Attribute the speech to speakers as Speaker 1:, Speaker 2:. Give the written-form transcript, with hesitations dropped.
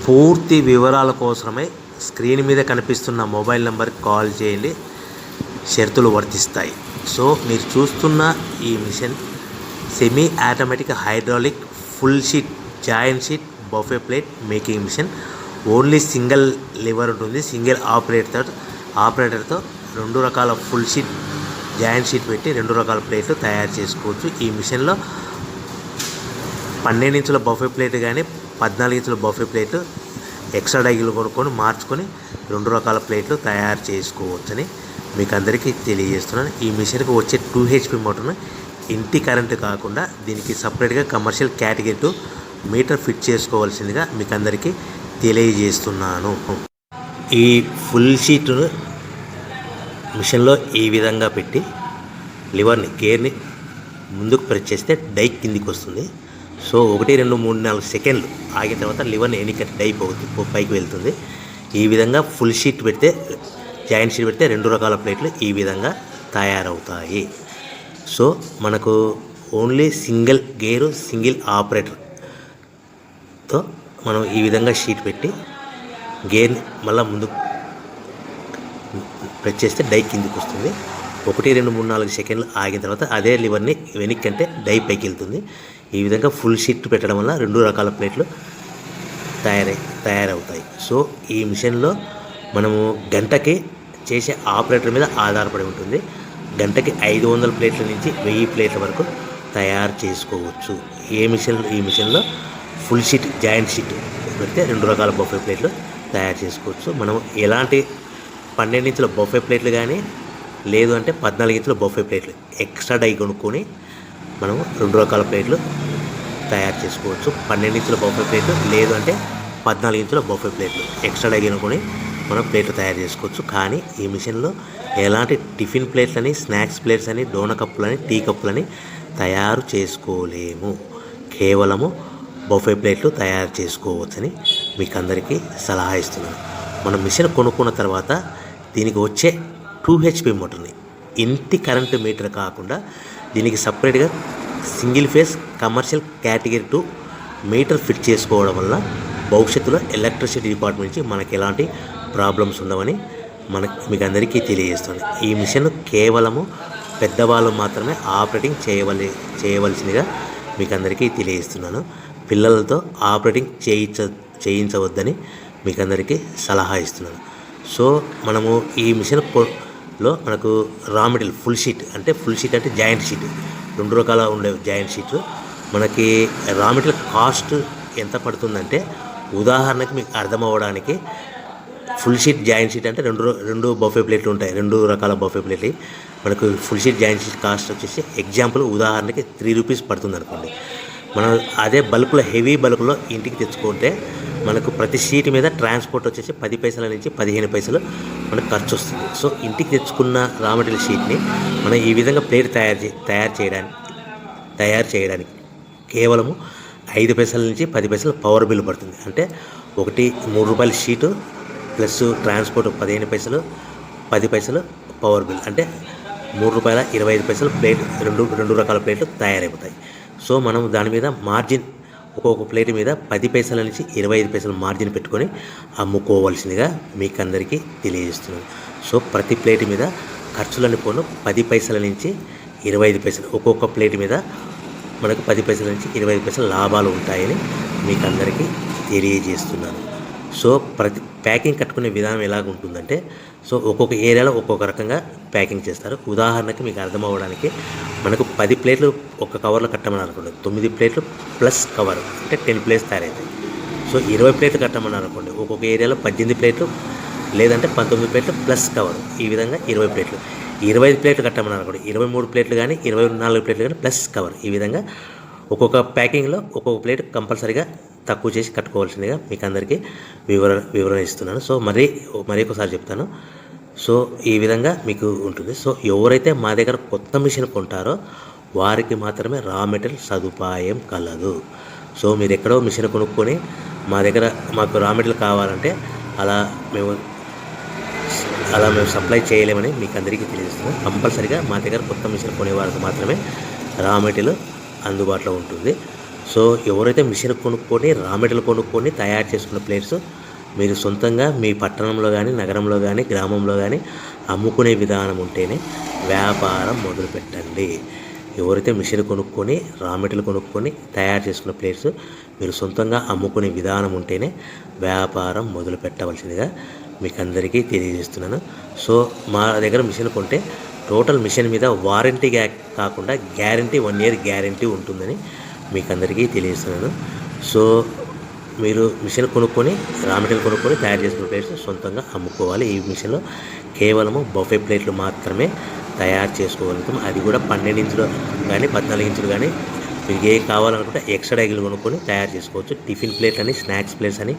Speaker 1: పూర్తి వివరాల కోసమే స్క్రీన్ మీద కనిపిస్తున్న మొబైల్ నెంబర్కి కాల్ చేయండి. షరతులు వర్తిస్తాయి. సో మీరు చూస్తున్న ఈ machine semi automatic hydraulic full sheet joint sheet buffet plate making machine. Only single lever ఉంటుంది. సింగిల్ ఆపరేటర్తో 2 రకాల ఫుల్ షీట్ జాయింట్ షీట్ పెట్టి 2 రకాల ప్లేట్లు తయారు చేసుకోవచ్చు. ఈ మిషన్లో 12 ఇంచుల బఫే ప్లేట్ కానీ 14 ఇంచుల బఫే ప్లేట్లు ఎక్స్ట్రా డైలు కొనుక్కొని మార్చుకొని 2 రకాల ప్లేట్లు తయారు చేసుకోవచ్చని మీకు అందరికీ తెలియజేస్తున్నాను. ఈ మిషన్కి వచ్చే 2 HP మోటార్ను ఇంటి కరెంటు కాకుండా దీనికి సపరేట్గా కమర్షియల్ కేటగిరీ 2 మీటర్ ఫిట్ చేసుకోవాల్సిందిగా మీకు అందరికీ తెలియజేస్తున్నాను. ఈ ఫుల్ షీట్ను మిషన్లో ఈ విధంగా పెట్టి లివర్ని గేర్ని ముందుకు ప్రెస్ చేస్తే డై కిందికి వస్తుంది. సో 1 2 3 4 సెకండ్లు ఆగిన తర్వాత లివర్ని ఎన్నిక డై పైకి వెళ్తుంది. ఈ విధంగా ఫుల్ షీట్ పెడితే జాయింట్ షీట్ పెడితే 2 రకాల ప్లేట్లు ఈ విధంగా తయారవుతాయి. సో మనకు ఓన్లీ సింగిల్ గేరు సింగిల్ ఆపరేటర్తో మనం ఈ విధంగా షీట్ పెట్టి గేర్ని మళ్ళీ ముందుకు ప్రెస్ చేస్తే డై కిందికి వస్తుంది. 1 2 3 4 సెకండ్లు ఆగిన తర్వాత అదే లివర్ని వెనక్కి అంటే డై పైకి వెళ్తుంది. ఈ విధంగా ఫుల్ షీట్ పెట్టడం వల్ల 2 రకాల ప్లేట్లు తయారవుతాయి. సో ఈ మిషన్లో మనము గంటకి చేసే ఆపరేటర్ మీద ఆధారపడి ఉంటుంది. గంటకి 500 ప్లేట్ల నుంచి 1000 ప్లేట్ల వరకు తయారు చేసుకోవచ్చు. ఈ మిషన్లో ఫుల్ షీట్ జాయింట్ షీట్ పెడితే 2 రకాల బఫే ప్లేట్లు తయారు చేసుకోవచ్చు. మనం ఎలాంటి 12 ఇంచుల బఫే ప్లేట్లు కానీ లేదు అంటే 14 ఇంచుల బఫే ప్లేట్లు ఎక్స్ట్రా డై కొనుక్కొని మనం 2 రకాల ప్లేట్లు తయారు చేసుకోవచ్చు. 12 ఇంచుల బఫే ప్లేట్లు లేదు అంటే 14 ఇంచుల బఫే ప్లేట్లు ఎక్స్ట్రా డై కొనుక్కొని మనం ప్లేట్లు తయారు చేసుకోవచ్చు. కానీ ఈ మిషన్లో ఎలాంటి టిఫిన్ ప్లేట్లని స్నాక్స్ ప్లేట్స్ అని డోన కప్పులని టీ కప్పులని తయారు చేసుకోలేము. కేవలము బఫే ప్లేట్లు తయారు చేసుకోవచ్చని మీకు అందరికీ సలహా ఇస్తున్నాను. మనం మిషన్ కొనుక్కున్న తర్వాత దీనికి వచ్చే 2 HP మోటార్ని ఇంటి కరెంటు మీటర్ కాకుండా దీనికి సపరేట్గా single phase commercial category 2 metre fit చేసుకోవడం వల్ల భవిష్యత్తులో ఎలక్ట్రిసిటీ డిపార్ట్మెంట్ నుంచి మనకి ఎలాంటి ప్రాబ్లమ్స్ ఉండవని మీకు అందరికీ తెలియజేస్తుంది. ఈ మిషన్ కేవలము పెద్దవాళ్ళు మాత్రమే ఆపరేటింగ్ చేయవలసిందిగా మీకు అందరికీ తెలియజేస్తున్నాను. పిల్లలతో ఆపరేటింగ్ చేయించవద్దని మీకు అందరికీ సలహా ఇస్తున్నాను. సో మనము ఈ మిషన్లో మనకు రా మెటీరియల్ ఫుల్ షీట్ అంటే జాయింట్ షీట్ 2 రకాల ఉండే జాయింట్ షీట్ మనకి రా మెటీరియల్ కాస్ట్ ఎంత పడుతుందంటే ఉదాహరణకి మీకు అర్థం అవ్వడానికి ఫుల్ షీట్ జాయింట్ షీట్ అంటే 2 బఫే ప్లేట్లు ఉంటాయి. 2 రకాల బఫే ప్లేట్లు మనకు full sheet joint sheet cost వచ్చేసి ఎగ్జాంపుల్ ఉదాహరణకి 3 రూపీస్ పడుతుంది అనుకోండి. మనం అదే బల్క్లో హెవీ బల్క్లో ఇంటికి తెచ్చుకుంటే మనకు ప్రతి షీట్ మీద ట్రాన్స్పోర్ట్ వచ్చేసి 10 పైసల నుంచి 15 పైసలు మనకు ఖర్చు వస్తుంది. సో ఇంటికి తెచ్చుకున్న రా మెటీరియల్ షీట్ని మనం ఈ విధంగా ప్లేట్ తయారు చేయడానికి కేవలము 5 పైసల నుంచి 10 పైసలు పవర్ బిల్ పడుతుంది. అంటే 3 రూపాయల షీటు ప్లస్ ట్రాన్స్పోర్ట్ 15 పైసలు 10 పైసలు పవర్ బిల్ అంటే 3 రూపాయల 25 పైసలు ప్లేట్ 2 రకాల ప్లేట్లు తయారైపోతాయి. సో మనం దాని మీద మార్జిన్ ఒక్కొక్క ప్లేట్ మీద 10 పైసల నుంచి 25 పైసలు మార్జిన్ పెట్టుకొని అమ్ముకోవాల్సిందిగా మీకు అందరికీ తెలియజేస్తున్నాను. సో ప్రతి ప్లేట్ మీద ఖర్చులని పోను 10 పైసల నుంచి 25 పైసలు ఒక్కొక్క ప్లేట్ మీద మనకు 10 పైసల నుంచి 25 పైసలు లాభాలు ఉంటాయని మీకు అందరికీ తెలియజేస్తున్నాను. సో ప్రతి ప్యాకింగ్ కట్టుకునే విధానం ఎలాగ ఉంటుందంటే సో ఒక్కొక్క ఏరియాలో ఒక్కొక్క రకంగా ప్యాకింగ్ చేస్తారు. ఉదాహరణకి మీకు అర్థం అవ్వడానికి మనకు 10 ప్లేట్లు ఒక కవర్లో కట్టమని అనుకోండి, 9 ప్లేట్లు ప్లస్ కవర్ అంటే 10 ప్లేట్స్ తయారవుతాయి. సో 20 ప్లేట్లు కట్టమని అనుకోండి, ఒక్కొక్క ఏరియాలో 18 ప్లేట్లు లేదంటే 19 ప్లేట్లు ప్లస్ కవర్ ఈ విధంగా 20 ప్లేట్లు. 25 ప్లేట్లు కట్టమని అనుకోండి, 23 ప్లేట్లు కానీ 24 ప్లేట్లు కానీ ప్లస్ కవర్ ఈ విధంగా ఒక్కొక్క ప్యాకింగ్లో ఒక్కొక్క ప్లేట్ కంపల్సరీగా తక్కువ చేసి కట్టుకోవాల్సిందిగా మీకు అందరికీ వివరణ ఇస్తున్నాను. సో మరి ఒకసారి చెప్తాను. సో ఈ విధంగా మీకు ఉంటుంది. సో ఎవరైతే మా దగ్గర కొత్త మిషన్ కొంటారో వారికి మాత్రమే రా మెటీరియల్ సదుపాయం కలదు. సో మీరు ఎక్కడో మిషన్ కొనుక్కొని మాకు రా మెటీరియల్ కావాలంటే అలా మేము సప్లై చేయలేమని మీకు అందరికీ తెలియజేస్తున్నాం. కంపల్సరీగా మా దగ్గర కొత్త మిషన్ కొనే వారికి మాత్రమే రా మెటీరియల్ అందుబాటులో ఉంటుంది. సో ఎవరైతే మిషన్ కొనుక్కొని రా మెటీరియల్ కొనుక్కొని తయారు చేసుకున్న ప్లేట్స్ మీరు సొంతంగా మీ పట్టణంలో కానీ నగరంలో కానీ గ్రామంలో కానీ అమ్ముకునే విధానం ఉంటేనే వ్యాపారం మొదలుపెట్టండి. ఎవరైతే మిషన్ కొనుక్కొని రా మెటీరియల్ కొనుక్కొని తయారు చేసుకున్న ప్లేట్స్ మీరు సొంతంగా అమ్ముకునే విధానం ఉంటేనే వ్యాపారం మొదలు పెట్టవలసిందిగా మీకు అందరికీ తెలియజేస్తున్నాను. సో మా దగ్గర మిషన్ కొంటే టోటల్ మిషన్ మీద వారంటీ కాకుండా గ్యారంటీ 1 year గ్యారంటీ ఉంటుందని మీకు అందరికీ తెలియజేస్తున్నాను. సో మీరు మిషన్ కొనుక్కొని రా మెటీరియల్ కొనుక్కొని తయారు చేసుకున్న ప్లేట్స్ సొంతంగా అమ్ముకోవాలి. ఈ మిషన్లో కేవలము బఫే ప్లేట్లు మాత్రమే తయారు చేసుకోగలుగుతాం. అది కూడా 12 ఇంచులు కానీ 14 ఇంచులు కానీ మీకు ఏ కావాలనుకుంటే ఎక్స్ట్రా డైగులు కొనుక్కొని తయారు చేసుకోవచ్చు. టిఫిన్ ప్లేట్ అని, స్నాక్స్ ప్లేట్స్ అని